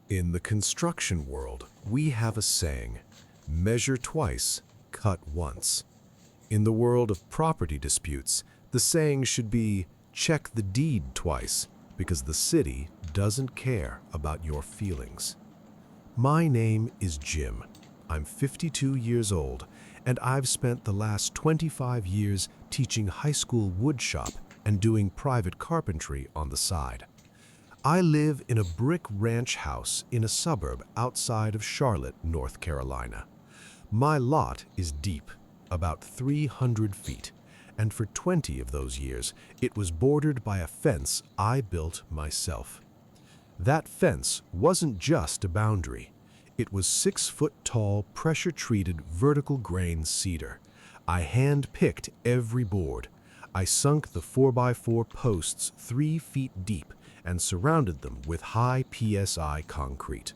In the construction world, we have a saying, measure twice, cut once. In the world of property disputes, the saying should be, check the deed twice, because the city doesn't care about your feelings. My name is Jim. I'm 52 years old, and I've spent the last 25 years teaching high school woodshop and doing private carpentry on the side. I live in a brick ranch house in a suburb outside of Charlotte, North Carolina. My lot is deep, about 300 feet, and for 20 of those years, it was bordered by a fence I built myself. That fence wasn't just a boundary. It was 6-foot-tall, pressure-treated vertical grain cedar. I hand-picked every board. I sunk the 4x4 posts 3 feet deep and surrounded them with high PSI concrete.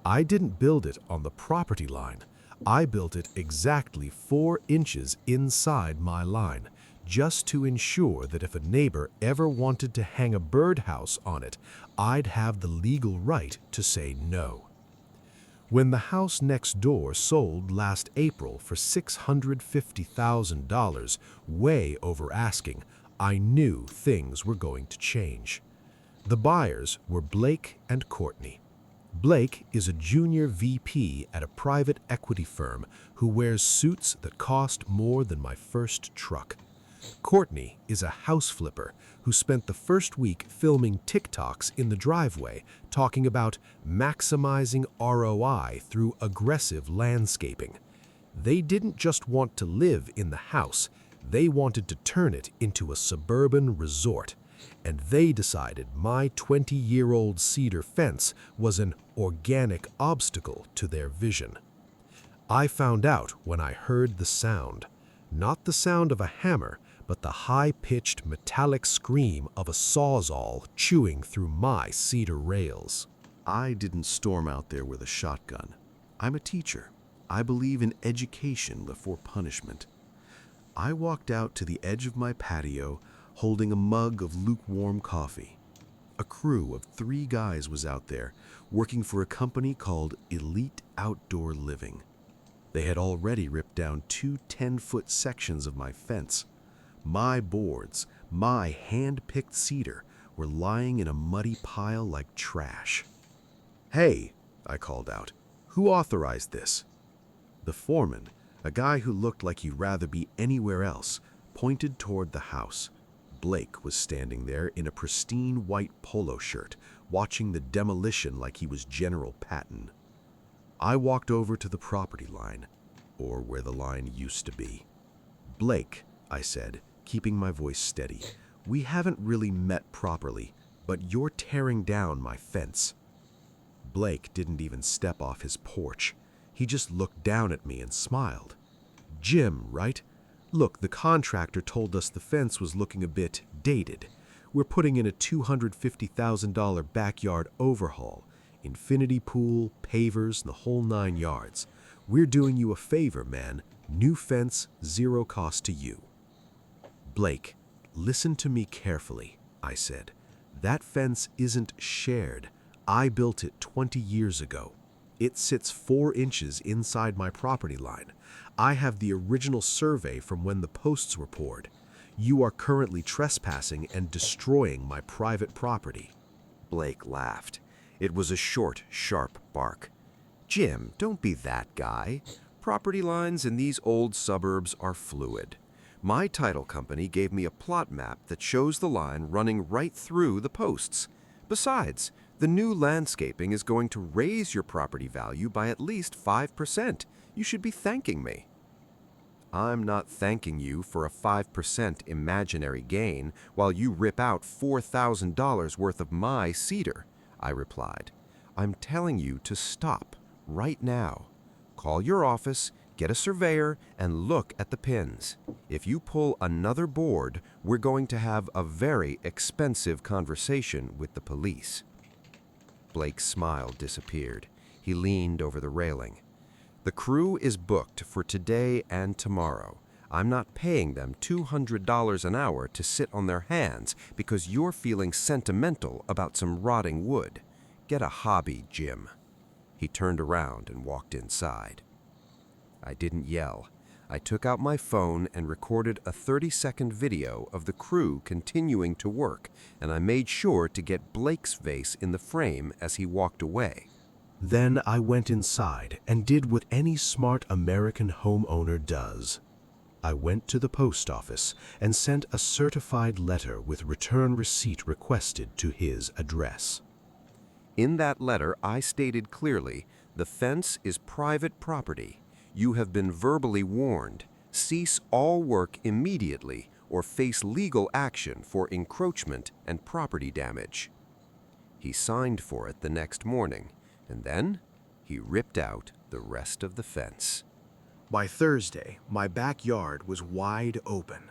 I didn't build it on the property line. I built it exactly 4 inches inside my line, just to ensure that if a neighbor ever wanted to hang a birdhouse on it, I'd have the legal right to say no. When the house next door sold last April for $650,000, way over asking, I knew things were going to change. The buyers were Blake and Courtney. Blake is a junior VP at a private equity firm who wears suits that cost more than my first truck. Courtney is a house flipper who spent the first week filming TikToks in the driveway talking about maximizing ROI through aggressive landscaping. They didn't just want to live in the house, they wanted to turn it into a suburban resort. And they decided my 20-year-old cedar fence was an organic obstacle to their vision. I found out when I heard the sound, not the sound of a hammer, but the high-pitched metallic scream of a sawzall chewing through my cedar rails. I didn't storm out there with a shotgun. I'm a teacher. I believe in education before punishment. I walked out to the edge of my patio, holding a mug of lukewarm coffee. A crew of 3 guys was out there, working for a company called Elite Outdoor Living. They had already ripped down 2 10-foot sections of my fence. My boards, my hand-picked cedar, were lying in a muddy pile like trash. "Hey," I called out, "who authorized this?" The foreman, a guy who looked like he'd rather be anywhere else, pointed toward the house. Blake was standing there in a pristine white polo shirt, watching the demolition like he was General Patton. I walked over to the property line, or where the line used to be. "Blake," I said, keeping my voice steady, "we haven't really met properly, but you're tearing down my fence." Blake didn't even step off his porch. He just looked down at me and smiled. "Jim, right? Look, the contractor told us the fence was looking a bit dated. We're putting in a $250,000 backyard overhaul, infinity pool, pavers, and the whole 9 yards. We're doing you a favor, man. New fence, 0 cost to you." "Blake, listen to me carefully," I said. "That fence isn't shared. I built it 20 years ago. It sits 4 inches inside my property line. I have the original survey from when the posts were poured. You are currently trespassing and destroying my private property." Blake laughed. It was a short, sharp bark. "Jim, don't be that guy. Property lines in these old suburbs are fluid. My title company gave me a plot map that shows the line running right through the posts. Besides, the new landscaping is going to raise your property value by at least 5%. You should be thanking me." "I'm not thanking you for a 5% imaginary gain while you rip out $4,000 worth of my cedar," I replied. "I'm telling you to stop right now. Call your office, get a surveyor, and look at the pins. If you pull another board, we're going to have a very expensive conversation with the police." Blake's smile disappeared. He leaned over the railing. "The crew is booked for today and tomorrow. I'm not paying them $200 an hour to sit on their hands because you're feeling sentimental about some rotting wood. Get a hobby, Jim." He turned around and walked inside. I didn't yell. I took out my phone and recorded a 30-second video of the crew continuing to work, and I made sure to get Blake's face in the frame as he walked away. Then I went inside and did what any smart American homeowner does. I went to the post office and sent a certified letter with return receipt requested to his address. In that letter, I stated clearly, "The fence is private property. You have been verbally warned. Cease all work immediately or face legal action for encroachment and property damage." He signed for it the next morning, and then he ripped out the rest of the fence. By Thursday, my backyard was wide open.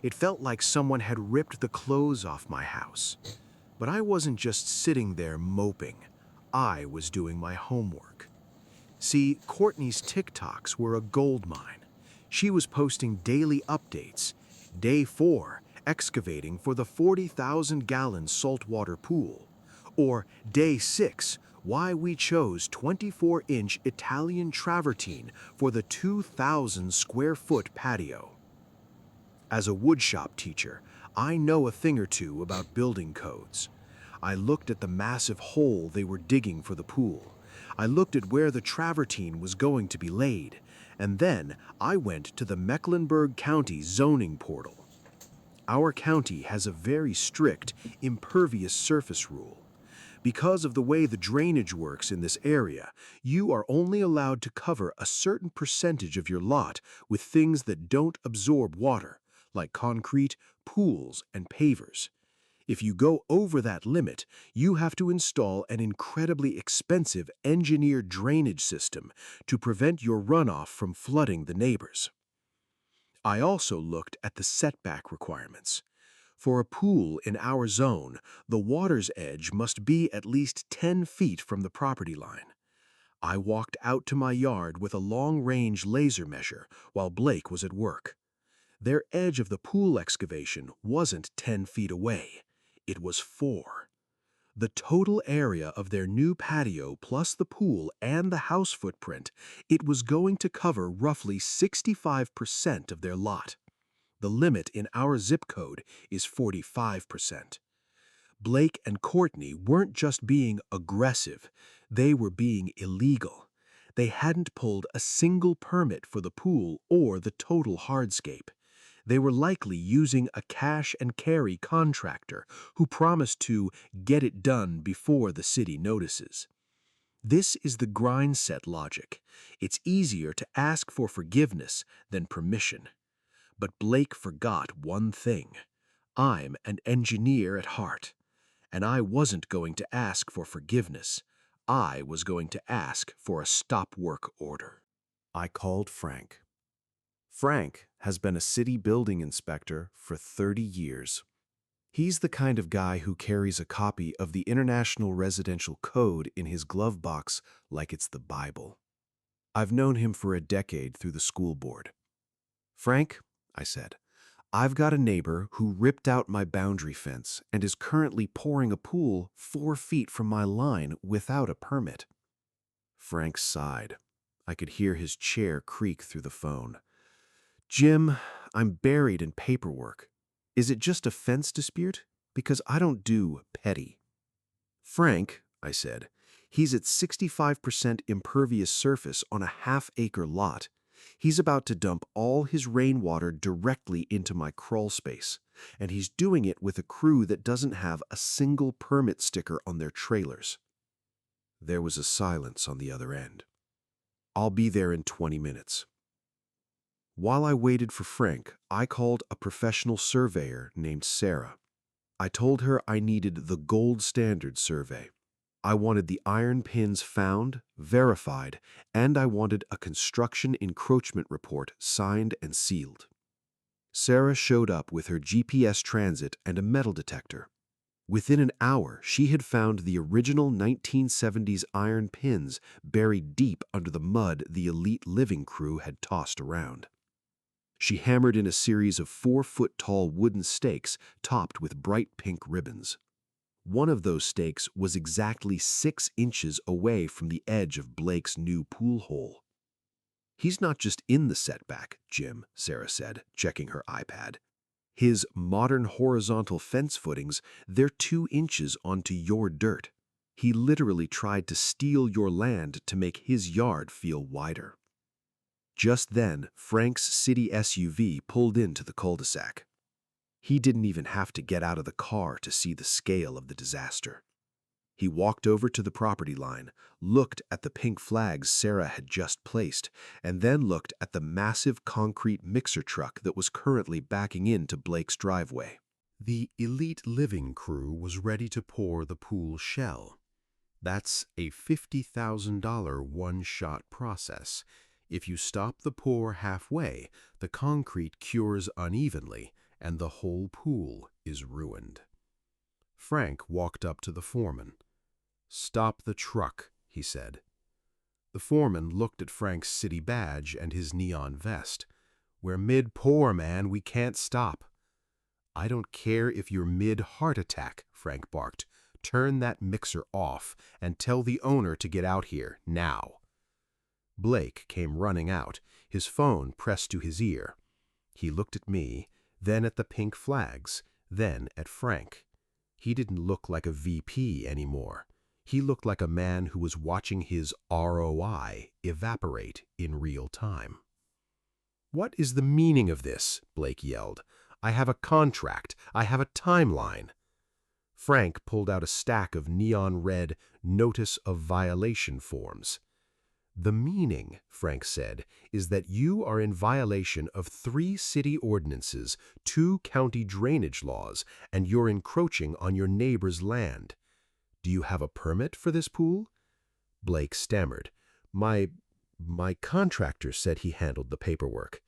It felt like someone had ripped the clothes off my house. But I wasn't just sitting there moping. I was doing my homework. See, Courtney's TikToks were a gold mine. She was posting daily updates. Day 4, excavating for the 40,000-gallon saltwater pool. Or Day 6, why we chose 24-inch Italian travertine for the 2,000-square-foot patio. As a woodshop teacher, I know a thing or two about building codes. I looked at the massive hole they were digging for the pool. I looked at where the travertine was going to be laid, and then I went to the Mecklenburg County zoning portal. Our county has a very strict impervious surface rule. Because of the way the drainage works in this area, you are only allowed to cover a certain percentage of your lot with things that don't absorb water, like concrete, pools, and pavers. If you go over that limit, you have to install an incredibly expensive engineered drainage system to prevent your runoff from flooding the neighbors. I also looked at the setback requirements. For a pool in our zone, the water's edge must be at least 10 feet from the property line. I walked out to my yard with a long-range laser measure while Blake was at work. Their edge of the pool excavation wasn't 10 feet away. It was 4. The total area of their new patio plus the pool and the house footprint, it was going to cover roughly 65% of their lot. The limit in our zip code is 45%. Blake and Courtney weren't just being aggressive, they were being illegal. They hadn't pulled a single permit for the pool or the total hardscape. They were likely using a cash and carry contractor who promised to get it done before the city notices. This is the grind set logic. It's easier to ask for forgiveness than permission. But Blake forgot one thing. I'm an engineer at heart, and I wasn't going to ask for forgiveness. I was going to ask for a stop work order. I called Frank. Frank has been a city building inspector for 30 years. He's the kind of guy who carries a copy of the International Residential Code in his glove box like it's the Bible. I've known him for a decade through the school board. "Frank," I said, "I've got a neighbor who ripped out my boundary fence and is currently pouring a pool 4 feet from my line without a permit." Frank sighed. I could hear his chair creak through the phone. "Jim, I'm buried in paperwork. Is it just a fence dispute? Because I don't do petty." "Frank," I said, "he's at 65% impervious surface on a half-acre lot. He's about to dump all his rainwater directly into my crawl space, and he's doing it with a crew that doesn't have a single permit sticker on their trailers." There was a silence on the other end. "I'll be there in 20 minutes. While I waited for Frank, I called a professional surveyor named Sarah. I told her I needed the gold standard survey. I wanted the iron pins found, verified, and I wanted a construction encroachment report signed and sealed. Sarah showed up with her GPS transit and a metal detector. Within an hour, she had found the original 1970s iron pins buried deep under the mud the elite living crew had tossed around. She hammered in a series of 4-foot-tall wooden stakes topped with bright pink ribbons. One of those stakes was exactly 6 inches away from the edge of Blake's new pool hole. "He's not just in the setback, Jim," Sarah said, checking her iPad. "His modern horizontal fence footings, they're 2 inches onto your dirt. He literally tried to steal your land to make his yard feel wider." Just then, Frank's city SUV pulled into the cul-de-sac. He didn't even have to get out of the car to see the scale of the disaster. He walked over to the property line, looked at the pink flags Sarah had just placed, and then looked at the massive concrete mixer truck that was currently backing into Blake's driveway. The elite living crew was ready to pour the pool shell. That's a $50,000 one-shot process. If you stop the pour halfway, the concrete cures unevenly, and the whole pool is ruined. Frank walked up to the foreman. "Stop the truck," he said. The foreman looked at Frank's city badge and his neon vest. "We're mid-pour, man. We can't stop." "I don't care if you're mid-heart attack," Frank barked. "Turn that mixer off and tell the owner to get out here, now." Blake came running out, his phone pressed to his ear. He looked at me, then at the pink flags, then at Frank. He didn't look like a VP anymore. He looked like a man who was watching his ROI evaporate in real time. "What is the meaning of this?" Blake yelled. "I have a contract. I have a timeline." Frank pulled out a stack of neon red notice of violation forms. "The meaning," Frank said, "is that you are in violation of 3 city ordinances, 2 county drainage laws, and you're encroaching on your neighbor's land. Do you have a permit for this pool?" Blake stammered. My contractor said he handled the paperwork."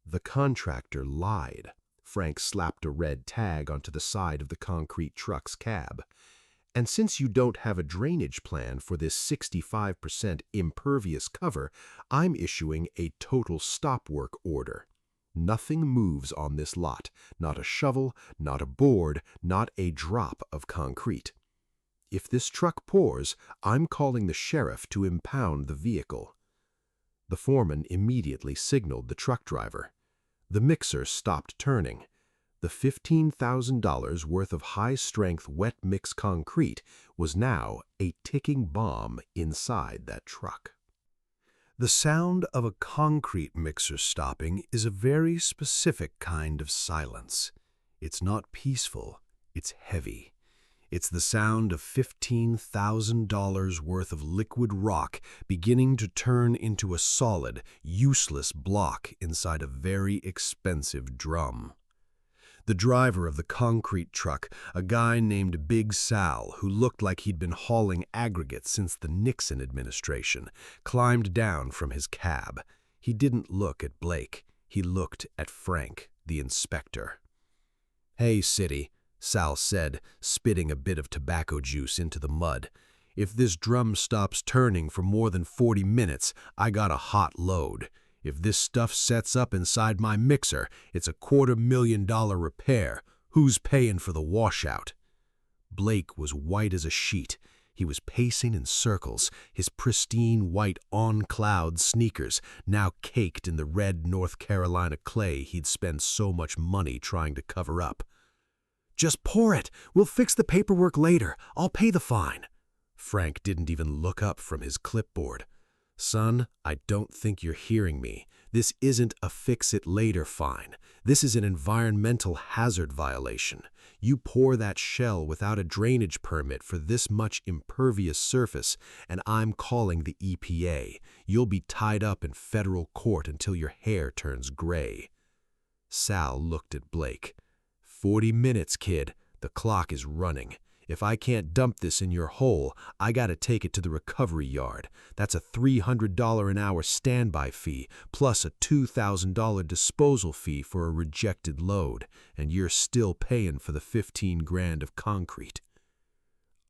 The contractor lied. Frank slapped a red tag onto the side of the concrete truck's cab. "And since you don't have a drainage plan for this 65% impervious cover, I'm issuing a total stop work order. Nothing moves on this lot, not a shovel, not a board, not a drop of concrete. If this truck pours, I'm calling the sheriff to impound the vehicle." The foreman immediately signaled the truck driver. The mixer stopped turning. The $15,000 worth of high-strength wet mix concrete was now a ticking bomb inside that truck. The sound of a concrete mixer stopping is a very specific kind of silence. It's not peaceful, it's heavy. It's the sound of $15,000 worth of liquid rock beginning to turn into a solid, useless block inside a very expensive drum. The driver of the concrete truck, a guy named Big Sal, who looked like he'd been hauling aggregate since the Nixon administration, climbed down from his cab. He didn't look at Blake. He looked at Frank, the inspector. "Hey, City," Sal said, spitting a bit of tobacco juice into the mud. "If this drum stops turning for more than 40 minutes, I got a hot load. If this stuff sets up inside my mixer, it's a $250,000 repair. Who's paying for the washout?" Blake was white as a sheet. He was pacing in circles, his pristine white on-cloud sneakers now caked in the red North Carolina clay he'd spent so much money trying to cover up. "Just pour it. We'll fix the paperwork later. I'll pay the fine." Frank didn't even look up from his clipboard. "Son, I don't think you're hearing me. This isn't a fix-it-later fine. This is an environmental hazard violation. You pour that shell without a drainage permit for this much impervious surface, and I'm calling the EPA. You'll be tied up in federal court until your hair turns gray." Sal looked at Blake. 40 minutes, kid. The clock is running. If I can't dump this in your hole, I gotta take it to the recovery yard. That's a $300 an hour standby fee, plus a $2,000 disposal fee for a rejected load, and you're still paying for the 15 grand of concrete.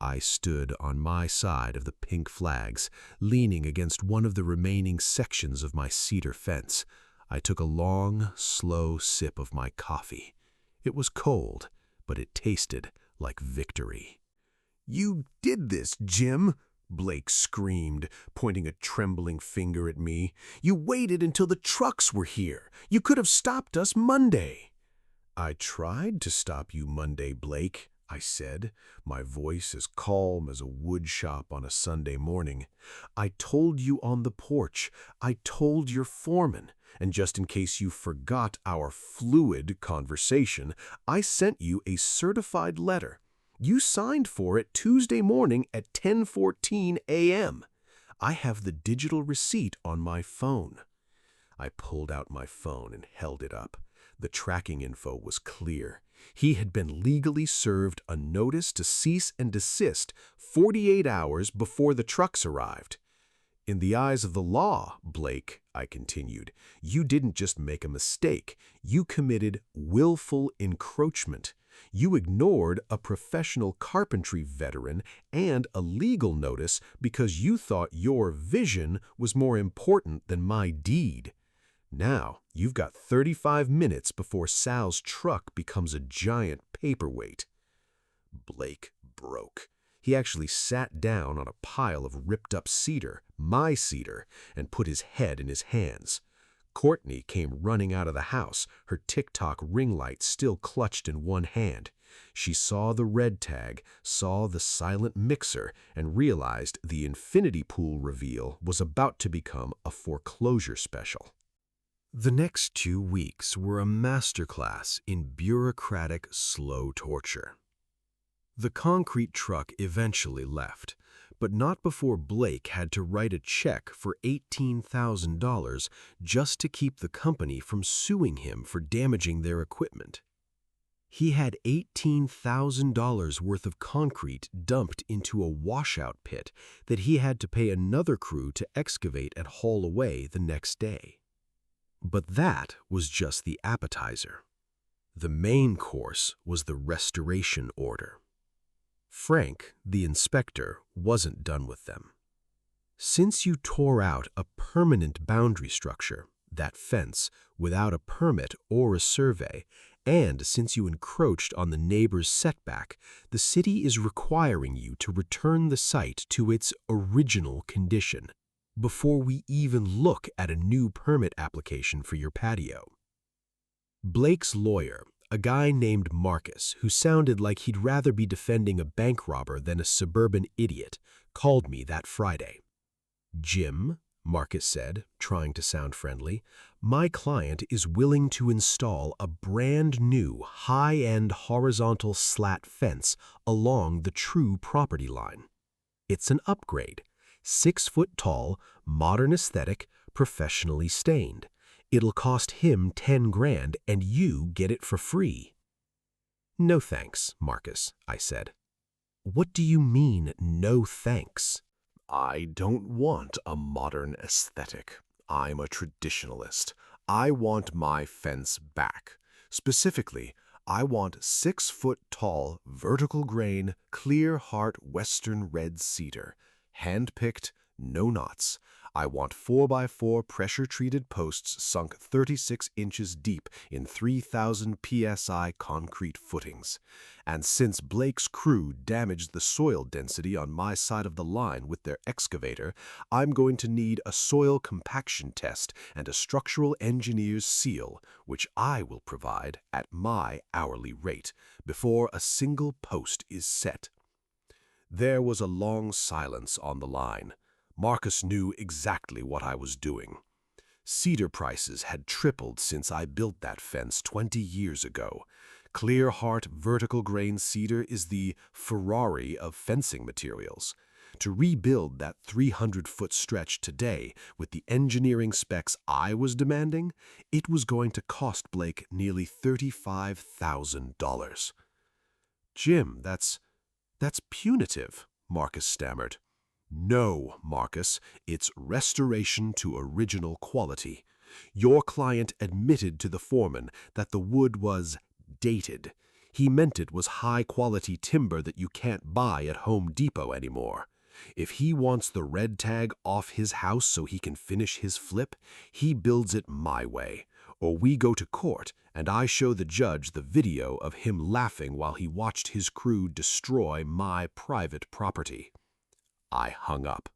I stood on my side of the pink flags, leaning against one of the remaining sections of my cedar fence. I took a long, slow sip of my coffee. It was cold, but it tasted like victory. "You did this, Jim," Blake screamed, pointing a trembling finger at me. "You waited until the trucks were here. You could have stopped us Monday." "I tried to stop you Monday, Blake," I said, my voice as calm as a wood shop on a Sunday morning. "I told you on the porch. I told your foreman. And just in case you forgot our fluid conversation, I sent you a certified letter. You signed for it Tuesday morning at 10:14 a.m. I have the digital receipt on my phone." I pulled out my phone and held it up. The tracking info was clear. He had been legally served a notice to cease and desist 48 hours before the trucks arrived. "In the eyes of the law, Blake," I continued, "you didn't just make a mistake. You committed willful encroachment. You ignored a professional carpentry veteran and a legal notice because you thought your vision was more important than my deed. Now, you've got 35 minutes before Sal's truck becomes a giant paperweight." Blake broke. He actually sat down on a pile of ripped-up cedar, my cedar, and put his head in his hands. Courtney came running out of the house, her TikTok ring light still clutched in one hand. She saw the red tag, saw the silent mixer, and realized the infinity pool reveal was about to become a foreclosure special. The next 2 weeks were a masterclass in bureaucratic slow torture. The concrete truck eventually left, but not before Blake had to write a check for $18,000 just to keep the company from suing him for damaging their equipment. He had $18,000 worth of concrete dumped into a washout pit that he had to pay another crew to excavate and haul away the next day. But that was just the appetizer. The main course was the restoration order. Frank, the inspector, wasn't done with them. "Since you tore out a permanent boundary structure, that fence, without a permit or a survey, and since you encroached on the neighbor's setback, the city is requiring you to return the site to its original condition before we even look at a new permit application for your patio." Blake's lawyer, a guy named Marcus, who sounded like he'd rather be defending a bank robber than a suburban idiot, called me that Friday. "Jim," Marcus said, trying to sound friendly, "my client is willing to install a brand new high-end horizontal slat fence along the true property line. It's an upgrade, 6 foot tall, modern aesthetic, professionally stained. It'll cost him 10 grand and you get it for free." "No thanks, Marcus," I said. "What do you mean, no thanks?" "I don't want a modern aesthetic. I'm a traditionalist. I want my fence back. Specifically, I want 6 foot tall, vertical grain, clear heart Western red cedar. Hand-picked, no knots. I want 4x4 pressure-treated posts sunk 36 inches deep in 3,000 psi concrete footings. And since Blake's crew damaged the soil density on my side of the line with their excavator, I'm going to need a soil compaction test and a structural engineer's seal, which I will provide at my hourly rate, before a single post is set." There was a long silence on the line. Marcus knew exactly what I was doing. Cedar prices had tripled since I built that fence 20 years ago. Clear heart vertical grain cedar is the Ferrari of fencing materials. To rebuild that 300-foot stretch today with the engineering specs I was demanding, it was going to cost Blake nearly $35,000. "Jim, that's punitive," Marcus stammered. "No, Marcus, it's restoration to original quality. Your client admitted to the foreman that the wood was dated. He meant it was high-quality timber that you can't buy at Home Depot anymore. If he wants the red tag off his house so he can finish his flip, he builds it my way, or we go to court and I show the judge the video of him laughing while he watched his crew destroy my private property." I hung up.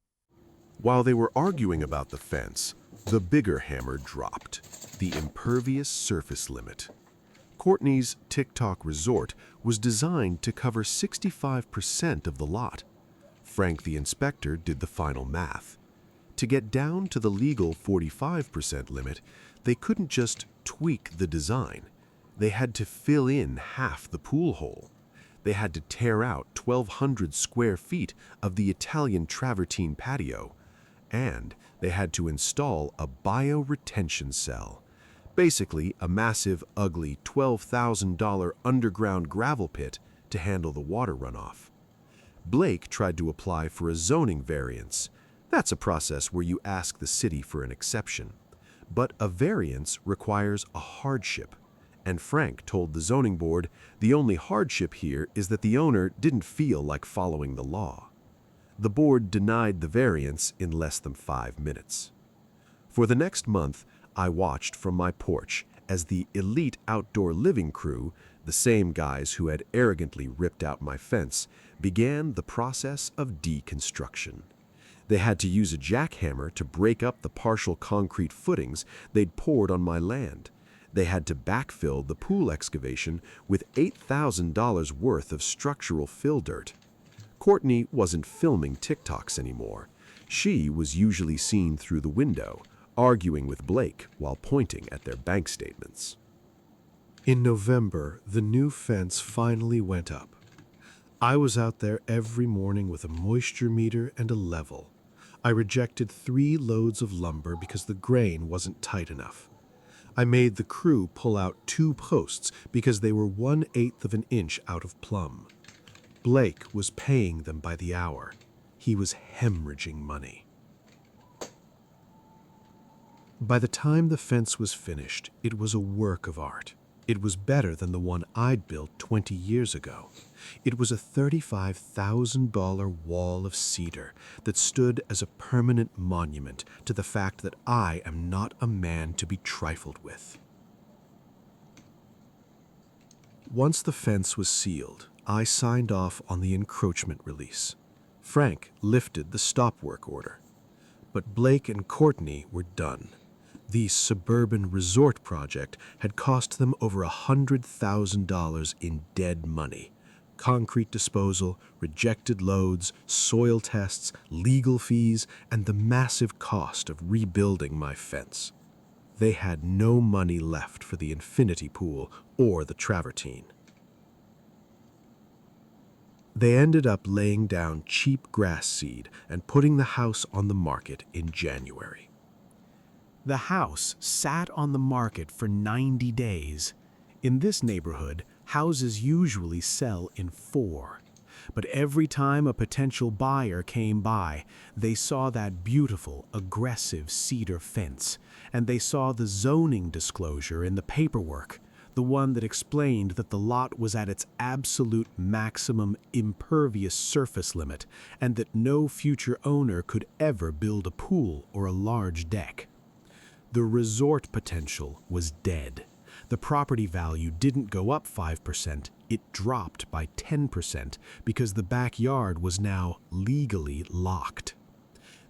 While they were arguing about the fence, the bigger hammer dropped, the impervious surface limit. Courtney's TikTok resort was designed to cover 65% of the lot. Frank the inspector did the final math. To get down to the legal 45% limit, they couldn't just tweak the design. They had to fill in half the pool hole. They had to tear out 1,200 square feet of the Italian travertine patio. And they had to install a bioretention cell. Basically, a massive, ugly $12,000 underground gravel pit to handle the water runoff. Blake tried to apply for a zoning variance. That's a process where you ask the city for an exception. But a variance requires a hardship. And Frank told the zoning board the only hardship here is that the owner didn't feel like following the law. The board denied the variance in less than 5 minutes. For the next month, I watched from my porch as the elite outdoor living crew, the same guys who had arrogantly ripped out my fence, began the process of deconstruction. They had to use a jackhammer to break up the partial concrete footings they'd poured on my land. They had to backfill the pool excavation with $8,000 worth of structural fill dirt. Courtney wasn't filming TikToks anymore. She was usually seen through the window, arguing with Blake while pointing at their bank statements. In November, the new fence finally went up. I was out there every morning with a moisture meter and a level. I rejected 3 loads of lumber because the grain wasn't tight enough. I made the crew pull out 2 posts because they were 1/8 of an inch out of plumb. Blake was paying them by the hour. He was hemorrhaging money. By the time the fence was finished, it was a work of art. It was better than the one I'd built 20 years ago. It was a $35,000 wall of cedar that stood as a permanent monument to the fact that I am not a man to be trifled with. Once the fence was sealed, I signed off on the encroachment release. Frank lifted the stop work order. But Blake and Courtney were done. The suburban resort project had cost them over $100,000 in dead money. Concrete disposal, rejected loads, soil tests, legal fees, and the massive cost of rebuilding my fence. They had no money left for the infinity pool or the travertine. They ended up laying down cheap grass seed and putting the house on the market in January. The house sat on the market for 90 days. In this neighborhood, houses usually sell in 4. But every time a potential buyer came by, they saw that beautiful, aggressive cedar fence, and they saw the zoning disclosure in the paperwork, the one that explained that the lot was at its absolute maximum impervious surface limit, and that no future owner could ever build a pool or a large deck. The resort potential was dead. The property value didn't go up 5%, it dropped by 10% because the backyard was now legally locked.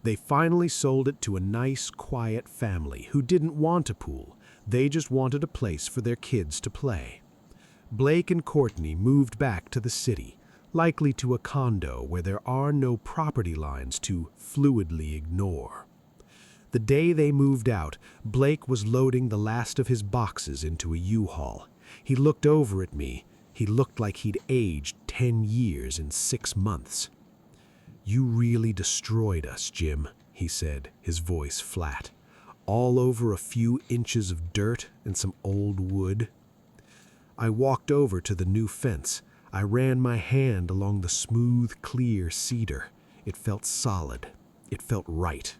They finally sold it to a nice, quiet family who didn't want a pool. They just wanted a place for their kids to play. Blake and Courtney moved back to the city, likely to a condo where there are no property lines to fluidly ignore. The day they moved out, Blake was loading the last of his boxes into a U-Haul. He looked over at me. He looked like he'd aged 10 years in 6 months. "You really destroyed us, Jim," he said, his voice flat. "All over a few inches of dirt and some old wood." I walked over to the new fence. I ran my hand along the smooth, clear cedar. It felt solid. It felt right.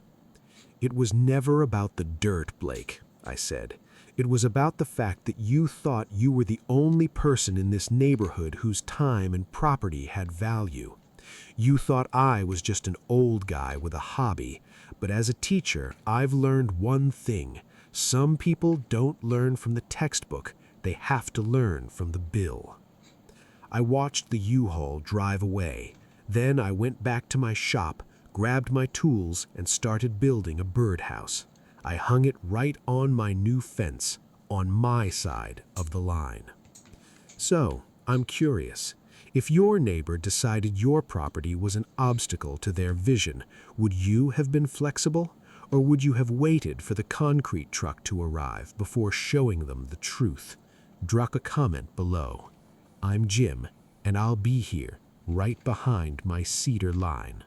"It was never about the dirt, Blake," I said. "It was about the fact that you thought you were the only person in this neighborhood whose time and property had value. You thought I was just an old guy with a hobby, but as a teacher, I've learned one thing. Some people don't learn from the textbook, they have to learn from the bill. I watched the U-Haul drive away. Then I went back to my shop, grabbed my tools, and started building a birdhouse. I hung it right on my new fence, on my side of the line. So, I'm curious. If your neighbor decided your property was an obstacle to their vision, would you have been flexible? Or would you have waited for the concrete truck to arrive before showing them the truth? Drop a comment below. I'm Jim, and I'll be here, right behind my cedar line.